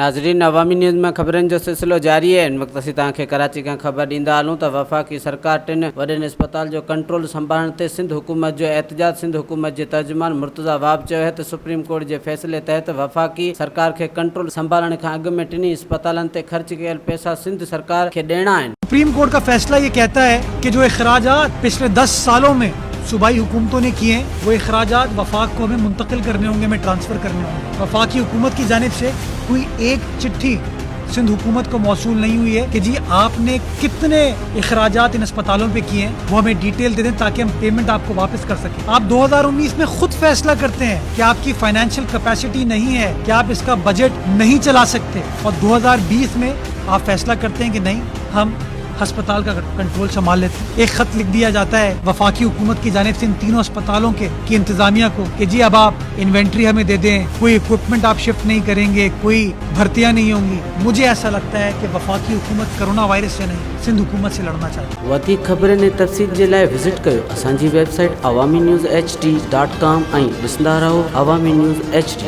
नाज़रीन, अवामी न्यूज़ में खबरनि जो सिलसिलो जारी है। इन वक्त असीं तव्हांखे कराची खां ख़बर ॾींदा हलूं त वफ़ाक़ी सरकार 3 वॾनि अस्पताल जो कंट्रोल संभालण ते सिंध हुकूमत जो एहतजाज। सिंध हुकूमत जे तर्जुमान मुर्तज़ा वाब चयो है त सुप्रीम कोर्ट जे फ़ैसिले तहत वफ़ाक़ी सरकार खे कंट्रोल संभालण खां अॻु में 3 अस्पतालनि ते ख़र्च कयल पैसा सिंध सरकार खे ॾियणा आहिनि। सुप्रीम कोर्ट का फैसला ये कहता है कि जो अखराजात पिछले 10 सालों में सूबाई हुकूमतों ने किए हैं वो अखराजात वफाक को हमें मुंतकिल करने होंगे, हमें ट्रांसफ़र करने होंगे। वफाकी हुकूमत की जानिब से कोई एक चिट्ठी सिंध हुकूमत को मौसूल नहीं हुई है कि जी आपने कितने अखराजात इन अस्पतालों पे किए हैं, वो हमें डिटेल दे दें ताकि हम पेमेंट आपको वापस कर सकें। आप 2019 में खुद फैसला करते हैं कि आपकी फाइनेंशियल कैपेसिटी नहीं है, कि आप इसका बजट नहीं चला सकते, और 2020 में आप फैसला करते हैं कि नहीं, हम अस्पताल का कंट्रोल संभाल लेते हैं। एक खत लिख दिया जाता है वफाकी हुकूमत की जानिब से इन तीनों अस्पतालों की इंतजामिया को कि जी अब आप इन्वेंट्री हमें दे दें, कोई इक्विपमेंट आप शिफ्ट नहीं करेंगे, कोई भर्तियां नहीं होंगी। मुझे ऐसा लगता है कि वफाकी हुकूमत कोरोना वायरस से नहीं, सिंध हुकूमत से लड़ना चाहती है। वधीक खबरनि ऐं तफ़सील जे लाइ विज़िट कयो असांजी वेबसाइट awamiNewsHD.com ऐं ॾिसंदा रहो अवामी न्यूज़ HD।